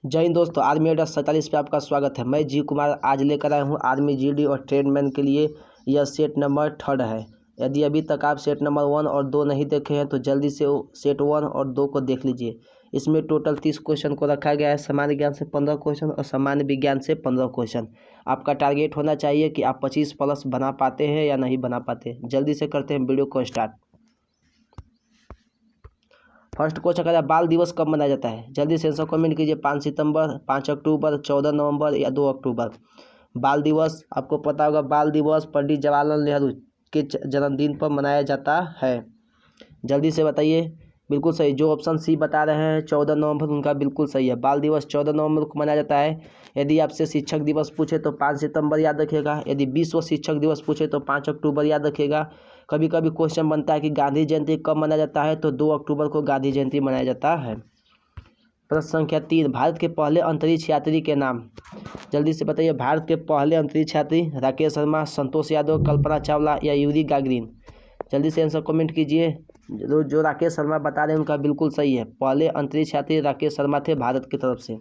जय हिंद दोस्तों, आर्मी अड्डा 47 पे आपका स्वागत है। मैं जी कुमार आज लेकर आया हूँ आर्मी जीडी और ट्रेडमैन के लिए। यह सेट नंबर 3 है। यदि अभी तक आप सेट नंबर 1 और 2 नहीं देखे हैं तो जल्दी से सेट 1 और 2 को देख लीजिए। इसमें टोटल 30 क्वेश्चन को रखा गया है। सामान्य ज्ञान से 15 क्वेश्चन और सामान्य विज्ञान से 15 क्वेश्चन। आपका टारगेट होना चाहिए कि आप 25 प्लस बना पाते हैं या नहीं बना पाते। जल्दी से करते हैं वीडियो को स्टार्ट। फर्स्ट क्वेश्चन कह रहा है बाल दिवस कब मनाया जाता है। जल्दी से आंसर कमेंट कीजिए। 5 सितंबर, 5 अक्टूबर, 14 नवंबर या 2 अक्टूबर। बाल दिवस आपको पता होगा, बाल दिवस पंडित जवाहरलाल नेहरू के जन्मदिन पर मनाया जाता है। जल्दी से बताइए। बिल्कुल सही, जो ऑप्शन सी बता रहे हैं 14 नवंबर उनका बिल्कुल सही है। बाल दिवस 14 नवंबर को मनाया जाता है। यदि आपसे शिक्षक दिवस पूछे तो 5 सितंबर याद रखिएगा। यदि विश्व शिक्षक दिवस पूछे तो 5 अक्टूबर याद रखिएगा। कभी कभी क्वेश्चन बनता है कि गांधी जयंती कब मनाया जाता है, तो 2 अक्टूबर को गांधी जयंती मनाया जाता है। प्रश्न संख्या 3, भारत के पहले अंतरिक्ष यात्री के नाम। जल्दी से बताइए। भारत के पहले अंतरिक्ष यात्री राकेश शर्मा, संतोष यादव, कल्पना चावला या यूरी गागरिन। जल्दी से आंसर कमेंट कीजिए। जो राकेश शर्मा बता रहे हैं उनका बिल्कुल सही है। पहले अंतरिक्ष यात्री राकेश शर्मा थे भारत की तरफ से।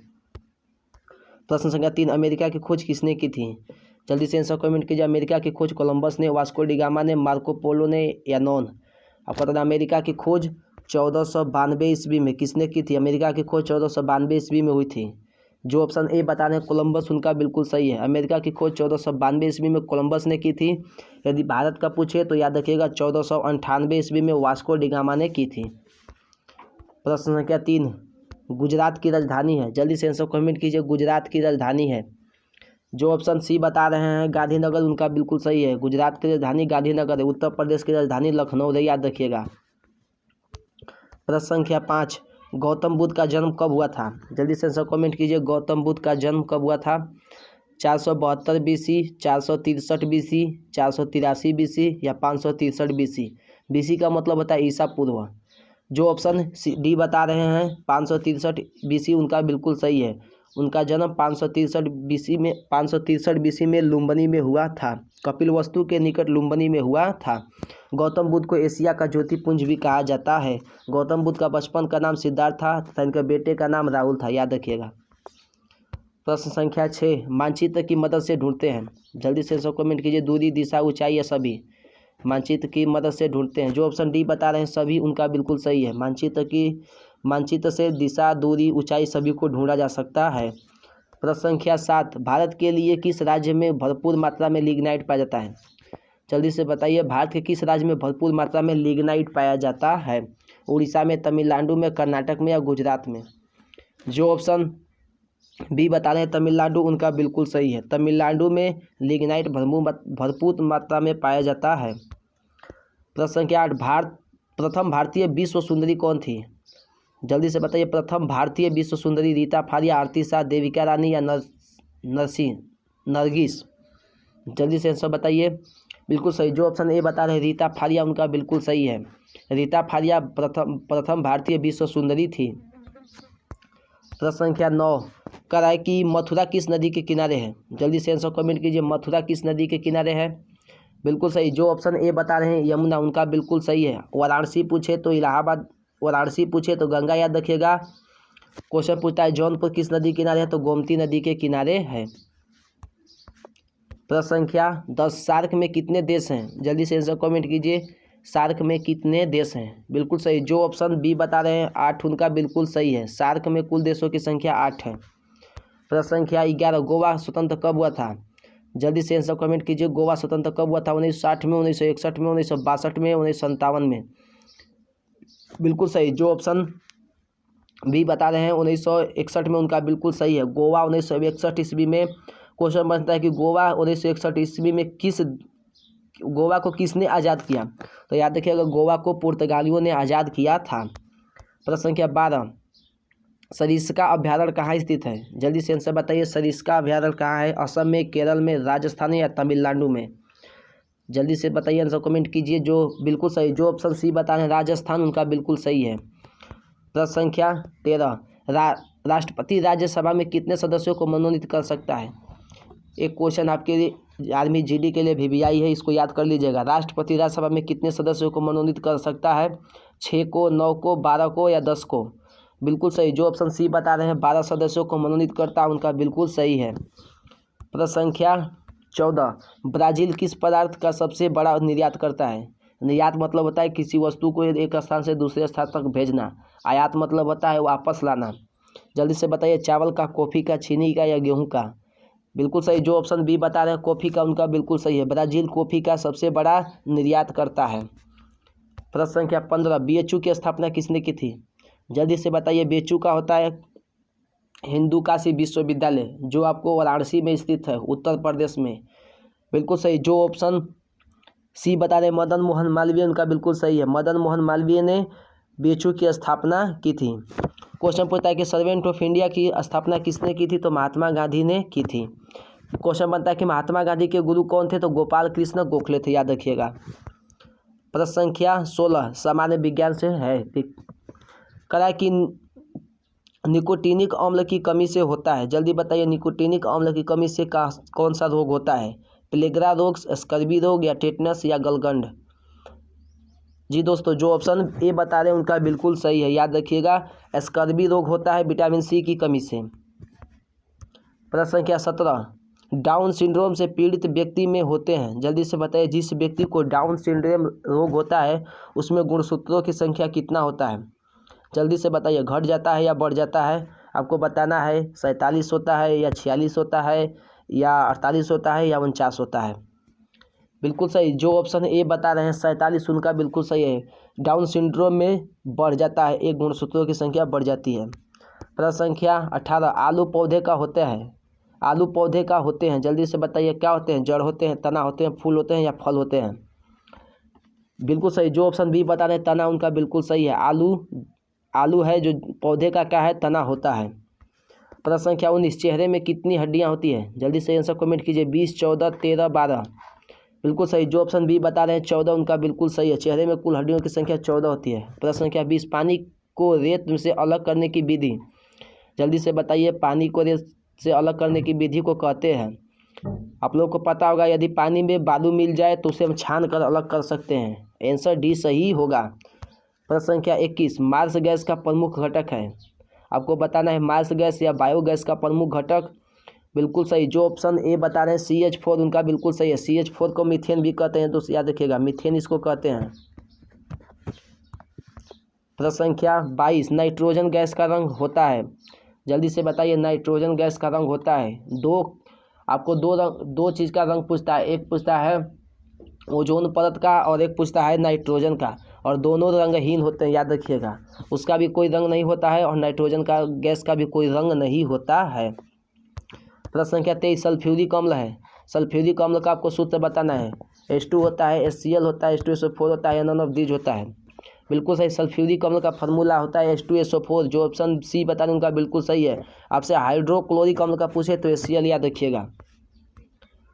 प्रश्न संख्या 3, अमेरिका की खोज किसने की थी। जल्दी से आंसर कमेंट कीजिए। अमेरिका की खोज कोलंबस ने, वास्को डिगामा ने, मार्को पोलो ने या नॉन। आपको पता है अमेरिका की खोज 1492 ईस्वी में किसने की थी। अमेरिका की खोज 1492 ईस्वी में हुई थी। जो ऑप्शन ए बता रहे हैं कोलंबस उनका बिल्कुल सही है। अमेरिका की खोज 1492 ईस्वी में कोलंबस ने की थी। यदि भारत का पूछे तो याद रखिएगा 1498 ईस्वी में वास्को डिगामा ने की थी। प्रश्न संख्या 3, गुजरात की राजधानी है। जल्दी से आंसर कमेंट कीजिए। गुजरात की राजधानी है। जो ऑप्शन सी बता रहे हैं गांधीनगर उनका बिल्कुल सही है। गुजरात की राजधानी गांधीनगर है। उत्तर प्रदेश की राजधानी लखनऊ है, याद रखिएगा। प्रश्न संख्या 5, गौतम बुद्ध का जन्म कब हुआ था। जल्दी से आंसर कमेंट कीजिए। गौतम बुद्ध का जन्म कब हुआ था। 472 BC, 463 BC, 483 BC या 563 BC। BC का मतलब होता है ईसा पूर्व। जो ऑप्शन डी बता रहे हैं 563 BC उनका बिल्कुल सही है। उनका जन्म 563 BC में लुम्बिनी में हुआ था। कपिलवस्तु के निकट लुम्बिनी में हुआ था। गौतम बुद्ध को एशिया का ज्योतिपुंज भी कहा जाता है। गौतम बुद्ध का बचपन का नाम सिद्धार्थ था तथा इनके बेटे का नाम राहुल था, याद रखिएगा। प्रश्न संख्या 6, मानचित्र की मदद से ढूंढते हैं। जल्दी से आंसर कमेंट कीजिए। दूरी, दिशा, ऊंचाई या सभी। मानचित्र की मदद से ढूंढते हैं। जो ऑप्शन डी बता रहे हैं सभी उनका बिल्कुल सही है। मानचित्र से दिशा, दूरी, ऊंचाई सभी को ढूंढा जा सकता है। प्रश्न संख्या 7, भारत के लिए किस राज्य में भरपूर मात्रा में लिग्नाइट पाया जाता है। जल्दी से बताइए। भारत के किस राज्य में भरपूर मात्रा में लिग्नाइट पाया जाता है। उड़ीसा में, तमिलनाडु में, कर्नाटक में या गुजरात में। जो ऑप्शन बी बता रहे हैं तमिलनाडु उनका बिल्कुल सही है। तमिलनाडु में लिग्नाइट भरपूर मात्रा में पाया जाता है। प्रश्न संख्या 8, प्रथम भारतीय विश्व सुंदरी कौन थी। जल्दी से बताइए। प्रथम भारतीय विश्व सुंदरी रीता फारिया, आरती शाह, देविका रानी या नरगिस। जल्दी से आंसर बताइए। बिल्कुल सही। जो ऑप्शन ए बता रहे हैं रीता फारिया उनका बिल्कुल सही है। रीता फारिया प्रथम भारतीय विश्व सुंदरी थी। प्रश्न संख्या 9, कह रहा है कि मथुरा किस नदी के किनारे है। जल्दी से आंसर कमेंट कीजिए। मथुरा किस नदी के किनारे है। बिल्कुल सही। जो ऑप्शन ए बता रहे हैं यमुना उनका बिल्कुल सही है। वाराणसी पूछे तो इलाहाबाद, वाराणसी पूछे तो गंगा याद रखिएगा। क्वेश्चन पूछता है जौनपुर किस नदी के किनारे है, तो गोमती नदी के किनारे है। प्रश्न संख्या 10, सार्क में कितने देश हैं। जल्दी से आंसर कमेंट कीजिए। सार्क में कितने देश हैं। बिल्कुल सही। जो ऑप्शन बी बता रहे हैं 8 उनका बिल्कुल सही है। सार्क में कुल देशों की संख्या 8 है। प्रश्न संख्या 11, गोवा स्वतंत्र कब हुआ था। जल्दी से आंसर कमेंट कीजिए। गोवा स्वतंत्र कब हुआ था। 1960 में, 1961 में, 1962 में, 1957 में। बिल्कुल सही। जो ऑप्शन बी बता रहे हैं 1961 में उनका बिल्कुल सही है। गोवा 1961 ईस्वी में। क्वेश्चन बनता है कि गोवा 1961 ईस्वी में गोवा को किसने आज़ाद किया, तो याद रखिएगा गोवा को पुर्तगालियों ने आज़ाद किया था। प्रश्न संख्या 12, सरिस्का अभ्यारण्य कहाँ स्थित है। जल्दी से आंसर बताइए। सरिस्का अभ्यारण्य कहाँ है। असम में, केरल में, राजस्थान या तमिलनाडु में। जल्दी से बताइए, आंसर कमेंट कीजिए। जो बिल्कुल सही। जो ऑप्शन सी बता रहे हैं राजस्थान उनका बिल्कुल सही है। प्रश्न संख्या 13, राष्ट्रपति राज्यसभा में कितने सदस्यों को मनोनीत कर सकता है। एक क्वेश्चन आपके लिए आर्मी जीडी के लिए VVI है, इसको याद कर लीजिएगा। राष्ट्रपति राज्यसभा में कितने सदस्यों को मनोनीत कर सकता है। 6 को, 9 को, 12 को या 10 को। बिल्कुल सही। जो ऑप्शन सी बता रहे हैं 12 सदस्यों को मनोनीत करता है उनका बिल्कुल सही है। प्रश्न संख्या 14, ब्राज़ील किस पदार्थ का सबसे बड़ा निर्यात करता है? निर्यात मतलब होता है किसी वस्तु को एक स्थान से दूसरे स्थान तक भेजना। आयात मतलब होता है वापस लाना। जल्दी से बताइए, चावल का, कॉफ़ी का, चीनी का या गेहूं का? बिल्कुल सही। जो ऑप्शन बी बता रहे हैं कॉफ़ी का उनका बिल्कुल सही है। ब्राज़ील कॉफ़ी का सबसे बड़ा निर्यात करता है। प्रश्न संख्या 15, बीएचयू की स्थापना किसने की थी? जल्दी से बताइए। बीएचयू का होता है हिंदू काशी विश्वविद्यालय, जो आपको वाराणसी में स्थित है, उत्तर प्रदेश में। बिल्कुल सही। जो ऑप्शन सी बता रहे मदन मोहन मालवीय, उनका बिल्कुल सही है। मदन मोहन मालवीय ने बीएचयू की स्थापना की थी। क्वेश्चन पूछता है कि सर्वेंट ऑफ इंडिया की स्थापना किसने की थी? तो महात्मा गांधी ने की थी। क्वेश्चन बनता है कि महात्मा गांधी के गुरु कौन थे? तो गोपाल कृष्ण गोखले थे, याद रखिएगा। प्रश्न संख्या 16, सामान्य विज्ञान से है। करा कि निकोटीनिक अम्ल की कमी से होता है। जल्दी बताइए, निकोटीनिक अम्ल की कमी से कौन सा रोग होता है? प्लेगरा रोग, स्कर्वी रोग या टेटनस या गलगंड? जी दोस्तों, जो ऑप्शन ए बता रहे हैं उनका बिल्कुल सही है, याद रखिएगा। स्कर्वी रोग होता है विटामिन सी की कमी से। प्रश्न संख्या 17, डाउन सिंड्रोम से पीड़ित व्यक्ति में होते हैं। जल्दी से बताइए, जिस व्यक्ति को डाउन सिंड्रोम रोग होता है उसमें गुणसूत्रों की संख्या कितना होता है? जल्दी से बताइए, घट जाता है या बढ़ जाता है? आपको बताना है 47 होता है या 46 होता है या 48 होता है या 49 होता है? बिल्कुल सही। जो ऑप्शन ए बता रहे हैं 47, उनका बिल्कुल सही है। डाउन सिंड्रोम में बढ़ जाता है, एक गुणसूत्रों की संख्या बढ़ जाती है। प्रश्न संख्या 18, आलू पौधे का होते हैं। आलू पौधे का होते हैं, जल्दी से बताइए क्या होते हैं? जड़ होते हैं, तना होते हैं, फूल होते हैं या फल होते हैं? बिल्कुल सही। जो ऑप्शन बी बता रहे हैं तना, उनका बिल्कुल सही है। आलू है जो पौधे का क्या है? तना होता है। प्रश्न संख्या 19, चेहरे में कितनी हड्डियां होती हैं? जल्दी से आंसर कमेंट कीजिए। 20, 14, 13, 12? बिल्कुल सही। जो ऑप्शन बी बता रहे हैं 14, उनका बिल्कुल सही है। चेहरे में कुल हड्डियों की संख्या 14 होती है। प्रश्न संख्या 20, पानी को रेत से अलग करने की विधि? जल्दी से बताइए, पानी को रेत से अलग करने की विधि को कहते हैं? आप लोगों को पता होगा, यदि पानी में बालू मिल जाए तो उसे हम छान कर अलग कर सकते हैं। आंसर डी सही होगा। प्रश्न संख्या 21, मार्स गैस का प्रमुख घटक है। आपको बताना है मार्स गैस या बायोगैस का प्रमुख घटक। बिल्कुल सही। जो ऑप्शन ए बता रहे हैं CH4, उनका बिल्कुल सही है। CH4 को मीथेन भी कहते हैं, तो याद रखिएगा, मीथेन इसको कहते हैं। प्रश्न संख्या 22, नाइट्रोजन गैस का रंग होता है। जल्दी से बताइए, नाइट्रोजन गैस का रंग होता है आपको दो चीज़ का रंग पूछता है। एक पूछता है ओजोन परत का और एक पूछता है नाइट्रोजन का, और दोनों रंगहीन होते हैं, याद रखिएगा। उसका भी कोई रंग नहीं होता है और नाइट्रोजन का गैस का भी कोई रंग नहीं होता है। प्रश्न संख्या 23, सल्फ्यूरिक अम्ल है। सल्फ्यूरिक अम्ल का आपको सूत्र बताना है। H2 होता है, HCl होता है, H2SO4 होता है या नन ऑफ दीज होता है? बिल्कुल सही। सल्फ्यूरिक अम्ल का फार्मूला होता है H2SO4। जो ऑप्शन सी बता दें उनका बिल्कुल सही है। आपसे हाइड्रोक्लोरिक अम्ल का पूछे तो HCl याद रखिएगा।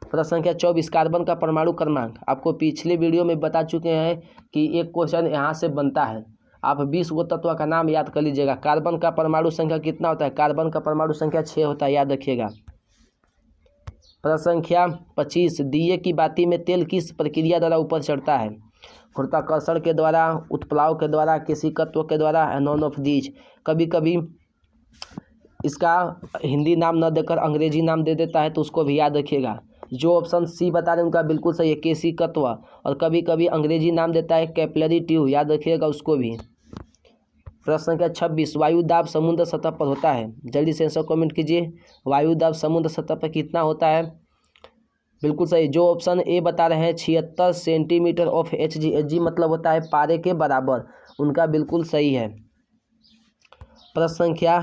प्रश्न संख्या 24, कार्बन का परमाणु क्रमांक। आपको पिछले वीडियो में बता चुके हैं कि एक क्वेश्चन यहाँ से बनता है। आप 20 गो तत्व का नाम याद कर लीजिएगा। कार्बन का परमाणु संख्या कितना होता है? कार्बन का परमाणु संख्या 6 होता है, याद रखिएगा। प्रश्न संख्या 25, दिए की बाती में तेल किस प्रक्रिया द्वारा ऊपर चढ़ता है? गुरुत्वाकर्षण के द्वारा, उत्प्लाव के द्वारा, केशिकत्व के द्वारा, नॉन ऑफ दीज? कभी कभी इसका हिंदी नाम न देकर अंग्रेजी नाम दे देता है, तो उसको भी याद रखिएगा। जो ऑप्शन सी बता रहे हैं उनका बिल्कुल सही है, केशिकत्व। और कभी कभी अंग्रेजी नाम देता है कैपिलरी ट्यूब, याद रखिएगा उसको भी। प्रश्न संख्या 26, वायु दाब समुद्र सतह पर होता है। जल्दी से आंसर कमेंट कीजिए। वायु दाब समुद्र सतह पर कितना होता है? बिल्कुल सही। जो ऑप्शन ए बता रहे हैं 76 सेंटीमीटर ऑफ Hg। Hg मतलब होता है पारे के बराबर, उनका बिल्कुल सही है। प्रश्न संख्या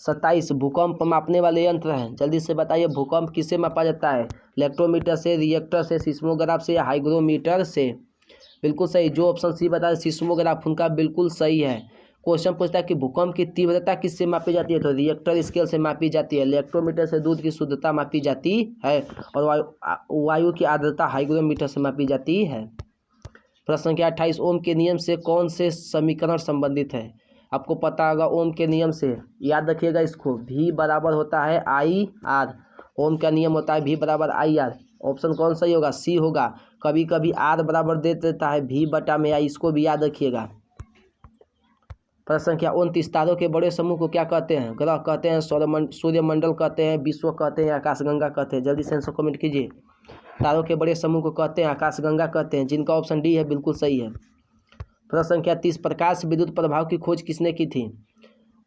27, भूकंप मापने वाले यंत्र हैं। जल्दी से बताइए, भूकंप किससे मापा जाता है? इलेक्ट्रोमीटर से, रिएक्टर से, सिस्मोग्राफ से या हाइग्रोमीटर से? बिल्कुल सही। जो ऑप्शन सी बता रहे सिस्मोग्राफ, उनका बिल्कुल सही है। क्वेश्चन पूछता है कि भूकंप की तीव्रता किससे मापी जाती है? तो रिएक्टर स्केल से मापी जाती है। इलेक्ट्रोमीटर से दूध की शुद्धता मापी जाती है और वायु की आर्द्रता हाइग्रोमीटर से मापी जाती है। प्रश्न संख्या 28, ओम के नियम से कौन से समीकरण संबंधित है? आपको पता होगा ओम के नियम से, याद रखिएगा इसको, V बराबर होता है IR। ओम का नियम होता है V बराबर IR। ऑप्शन कौन सही होगा? सी होगा। कभी कभी R बराबर दे देता है V बटा में I, इसको भी याद रखिएगा। प्रश्न संख्या 29, तारों के बड़े समूह को क्या कहते हैं? ग्रह कहते हैं, सूर्यमंडल कहते हैं, विश्व कहते हैं, आकाशगंगा कहते हैं? जल्दी से आंसर कमेंट कीजिए। तारों के बड़े समूह को कहते हैं आकाशगंगा कहते हैं, जिनका ऑप्शन डी है बिल्कुल सही है। प्रश्न संख्या 30, प्रकाश विद्युत प्रभाव की खोज किसने की थी?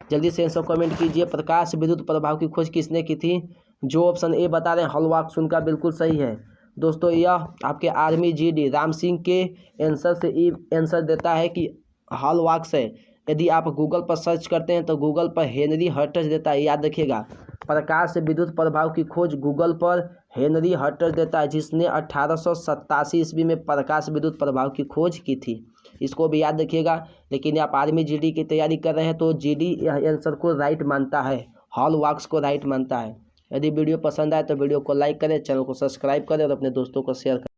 जल्दी से आंसर कमेंट कीजिए। प्रकाश विद्युत प्रभाव की खोज किसने की थी? जो ऑप्शन ए बता रहे हैं हॉलवाक्स, उनका बिल्कुल सही है। दोस्तों यह आपके आर्मी जीडी राम सिंह के आंसर से आंसर देता है कि हॉलवाक्स है। यदि आप गूगल पर सर्च करते हैं तो गूगल पर हेनरी हर्ट्ज देता है, याद रखिएगा। प्रकाश विद्युत प्रभाव की खोज गूगल पर हेनरी हर्ट्ज देता है, जिसने 1887 ईस्वी में प्रकाश विद्युत प्रभाव की खोज की थी। इसको भी याद रखिएगा। लेकिन आप आर्मी जीडी की तैयारी कर रहे हैं तो जीडी यह आंसर को राइट मानता है, हॉलवाक्स को राइट मानता है। यदि वीडियो पसंद आए तो वीडियो को लाइक करें, चैनल को सब्सक्राइब करें और अपने दोस्तों को शेयर करें।